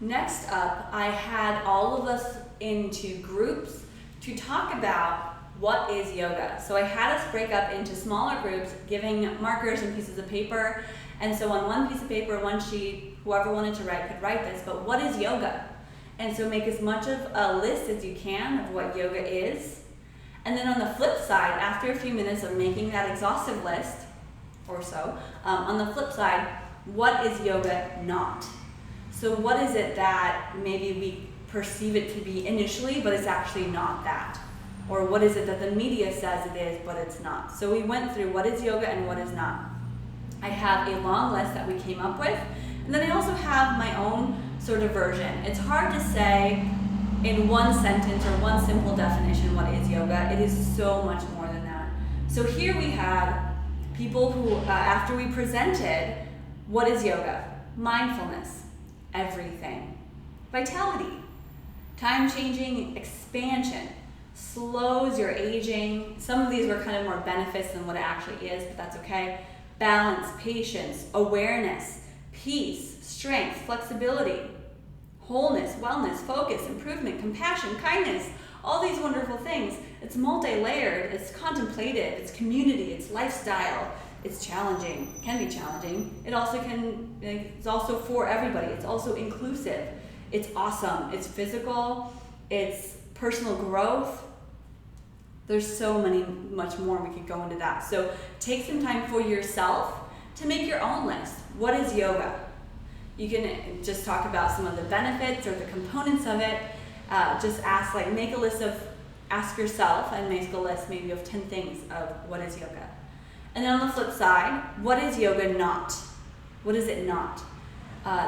Next up, I had all of us into groups to talk about what is yoga. So I had us break up into smaller groups, giving markers and pieces of paper. And so on one piece of paper, one sheet, whoever wanted to write could write this, but what is yoga? And so make as much of a list as you can of what yoga is. And then on the flip side, after a few minutes of making that exhaustive list, or so, on the flip side, what is yoga not? So what is it that maybe we perceive it to be initially, but it's actually not that? Or what is it that the media says it is, but it's not? So we went through what is yoga and what is not. I have a long list that we came up with, and then I also have my own sort of version. It's hard to say in one sentence or one simple definition what is yoga. It is so much more than that. So here we had people who, after we presented, what is yoga? Mindfulness, everything. Vitality, time-changing expansion, slows your aging. Some of these were kind of more benefits than what it actually is, but that's okay. Balance, patience, awareness, peace, strength, flexibility, wholeness, wellness, focus, improvement, compassion, kindness, all these wonderful things. It's multi-layered, it's contemplative, it's community, it's lifestyle, it's challenging, can be challenging. It's also for everybody, it's also inclusive, it's awesome, it's physical, it's personal growth. There's so much more we could go into that. So take some time for yourself to make your own list. What is yoga? You can just talk about some of the benefits or the components of it. Just ask yourself and make a list maybe of 10 things of what is yoga. And then on the flip side, what is yoga not? What is it not?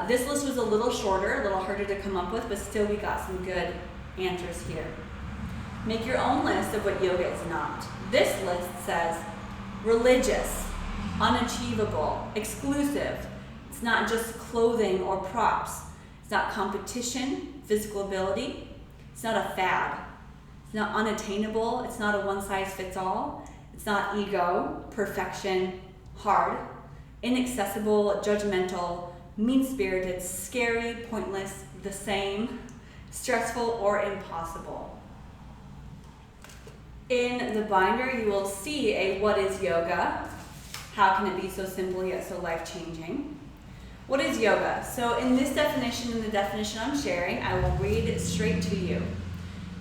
This list was a little shorter, a little harder to come up with, but still we got some good answers here. Make your own list of what yoga is not. This list says religious, unachievable, exclusive. It's not just clothing or props. It's not competition, physical ability. It's not a fad. It's not unattainable. It's not a one-size-fits-all. It's not ego, perfection, hard, inaccessible, judgmental, mean-spirited, scary, pointless, the same, stressful, or impossible. In the binder, you will see a what is yoga? How can it be so simple yet so life-changing? What is yoga? So in this definition and the definition I'm sharing, I will read it straight to you.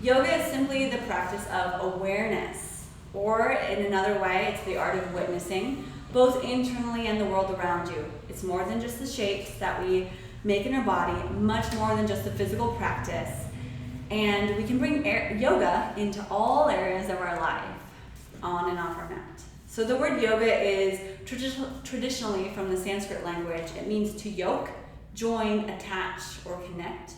Yoga is simply the practice of awareness, or in another way, it's the art of witnessing, both internally and the world around you. It's more than just the shapes that we make in our body, much more than just a physical practice. And we can bring yoga into all areas of our life, on and off our mat. So the word yoga is traditionally from the Sanskrit language. It means to yoke, join, attach, or connect.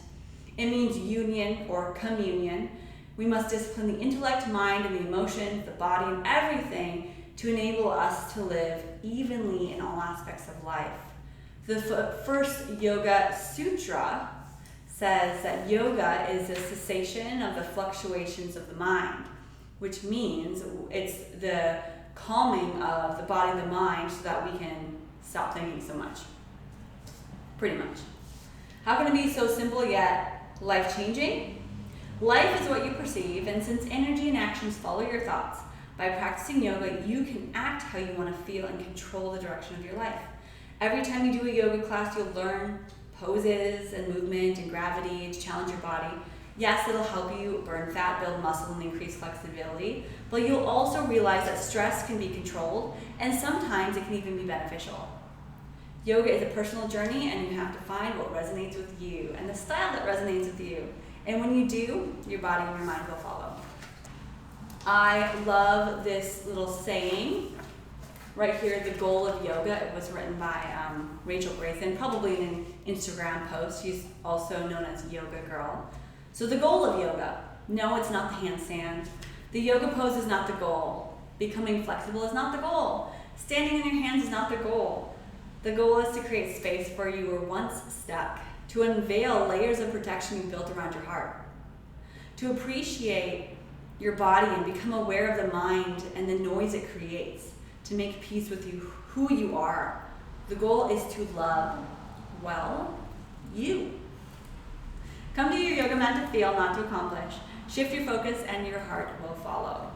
It means union or communion. We must discipline the intellect, mind, and the emotions, the body, and everything to enable us to live evenly in all aspects of life. The first Yoga Sutra says that yoga is a cessation of the fluctuations of the mind, which means it's the calming of the body and the mind so that we can stop thinking so much. Pretty much. How can it be so simple yet life-changing? Life is what you perceive, and since energy and actions follow your thoughts, by practicing yoga, you can act how you want to feel and control the direction of your life. Every time you do a yoga class, you'll learn poses and movement and gravity to challenge your body. Yes, it'll help you burn fat, build muscle, and increase flexibility, but you'll also realize that stress can be controlled, and sometimes it can even be beneficial. Yoga is a personal journey, and you have to find what resonates with you and the style that resonates with you. And when you do, your body and your mind will follow. I love this little saying right here, the goal of yoga. It was written by Rachel Grayson, probably in an Instagram post. She's also known as Yoga Girl. So the goal of yoga, no, it's not the handstand. The yoga pose is not the goal. Becoming flexible is not the goal. Standing on your hands is not the goal. The goal is to create space where you were once stuck, to unveil layers of protection you've built around your heart, to appreciate your body and become aware of the mind and the noise it creates, to make peace with who you are. The goal is to love, well, you. Come to your yoga mat to feel, not to accomplish. Shift your focus and your heart will follow.